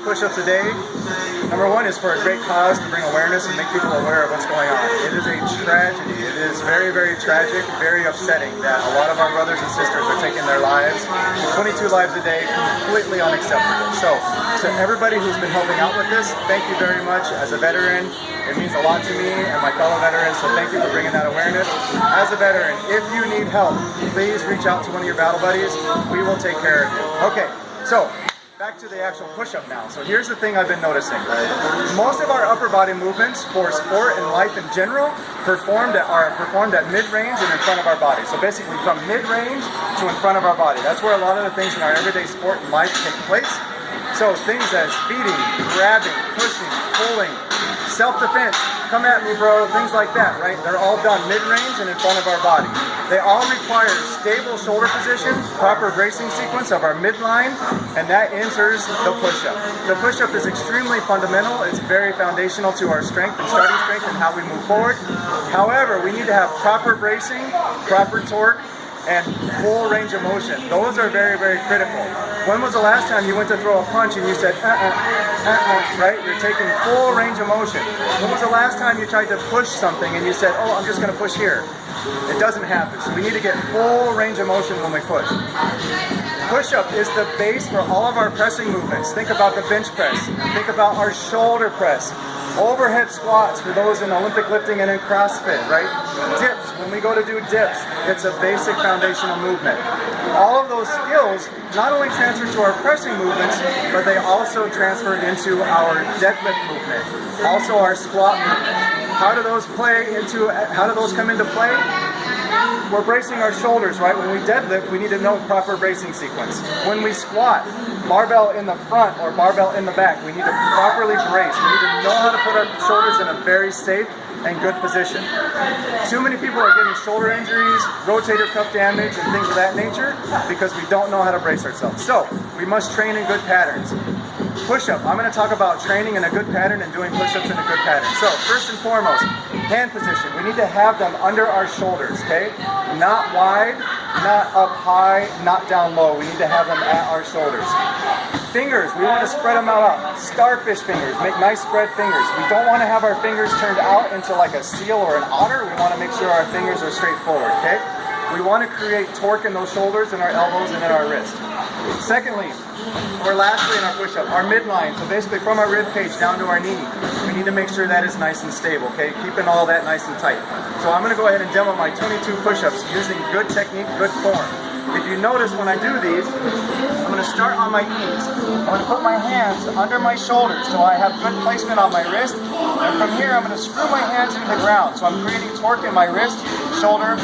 push-ups a day, number one is for a great cause to bring awareness and make people aware of what's going on. It is a tragedy. It is very, very tragic, very upsetting that a lot of our brothers and sisters are taking their lives, 22 lives a day, completely unacceptable. So, to everybody who's been helping out with this, thank you very much. As a veteran, it means a lot to me and my fellow veterans, so thank you for bringing that awareness. As a veteran, if you need help, please reach out to one of your battle buddies. We will take care of you. Okay, so back to the actual push-up now. So here's the thing I've been noticing. Most of our upper body movements for sport and life in general are performed at mid-range and in front of our body. So basically from mid-range to in front of our body. That's where a lot of the things in our everyday sport and life take place. So things as feeding, grabbing, pushing, pulling, self-defense, come at me bro, things like that, right? They're all done mid-range and in front of our body. They all require stable shoulder position, proper bracing sequence of our midline, and that enters the push-up. The push-up is extremely fundamental. It's very foundational to our strength and starting strength and how we move forward. However, we need to have proper bracing, proper torque, and full range of motion. Those are very, very critical. When was the last time you went to throw a punch and you said, right? You're taking full range of motion. When was the last time you tried to push something and you said, oh, I'm just gonna push here? It doesn't happen. So we need to get full range of motion when we push. Push-up is the base for all of our pressing movements. Think about the bench press. Think about our shoulder press. Overhead squats for those in Olympic lifting and in CrossFit, right? Dips, when we go to do dips, it's a basic foundational movement. All of those skills not only transfer to our pressing movements, but they also transfer into our deadlift movement, also our squat movement. How do those come into play? We're bracing our shoulders, right? When we deadlift, we need to know proper bracing sequence. When we squat, barbell in the front or barbell in the back, we need to properly brace. We need to know how to put our shoulders in a very safe and good position. Too many people are getting shoulder injuries, rotator cuff damage, and things of that nature because we don't know how to brace ourselves. So, we must train in good patterns. Push-up. I'm going to talk about training in a good pattern and doing push-ups in a good pattern. So, first and foremost, hand position. We need to have them under our shoulders, okay? Not wide, not up high, not down low. We need to have them at our shoulders. Fingers, we want to spread them out. Starfish fingers, make nice spread fingers. We don't want to have our fingers turned out into like a seal or an otter. We want to make sure our fingers are straight forward, okay? We want to create torque in those shoulders and our elbows and in our wrist. Secondly, or lastly in our push-up, our midline, so basically from our rib cage down to our knee, we need to make sure that is nice and stable, okay? Keeping all that nice and tight. So I'm going to go ahead and demo my 22 push-ups using good technique, good form. If you notice when I do these, I'm going to start on my knees. I'm going to put my hands under my shoulders so I have good placement on my wrist. And from here I'm going to screw my hands into the ground. So I'm creating torque in my wrist, shoulder,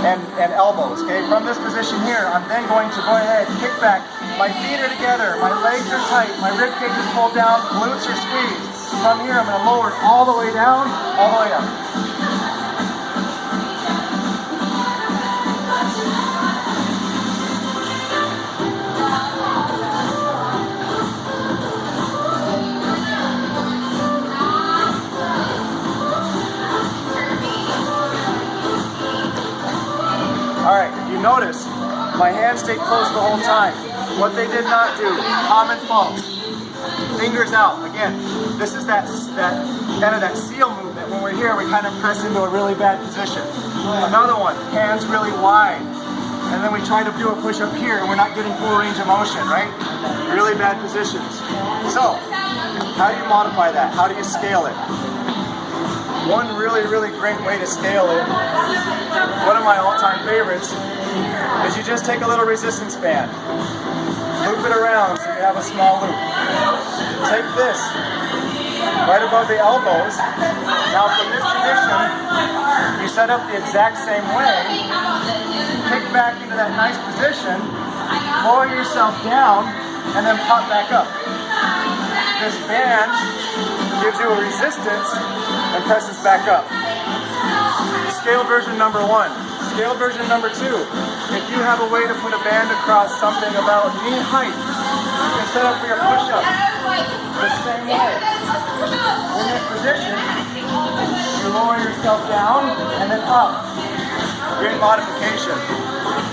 and elbows. Okay, from this position here, I'm then going to go ahead, kick back. My feet are together, my legs are tight, my rib cage is pulled down, glutes are squeezed. From here, I'm going to lower it all the way down, all the way up. Alright, if you notice, my hands stayed close the whole time. What they did not do, common fault. Fingers out. Again, this is that kind of that seal movement. When we're here, we kind of press into a really bad position. Another one, hands really wide. And then we try to do a push-up here, and we're not getting full range of motion, right? Really bad positions. So, how do you modify that? How do you scale it? One really, really great way to scale it, one of my all-time favorites, is you just take a little resistance band, loop it around so you have a small loop. Take this right above the elbows. Now from this position, you set up the exact same way, kick back into that nice position, lower yourself down, and then pop back up. This band gives you a resistance and presses back up. Scale version number 1. Scale version number 2. If you have a way to put a band across something about knee height, you can set up for your push-up the same way. In this position, you lower yourself down and then up. Great modification.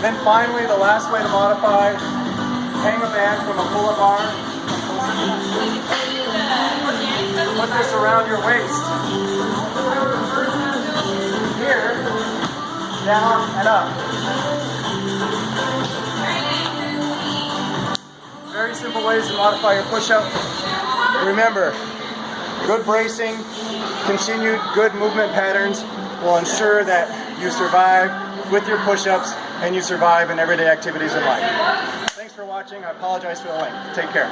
Then finally, the last way to modify, hang a band from a pull-up bar. put this around your waist. Here, down and up. Very simple ways to modify your push-up. Remember, good bracing, continued good movement patterns will ensure that you survive with your push-ups and you survive in everyday activities in life. Thanks for watching. I apologize for the length. Take care.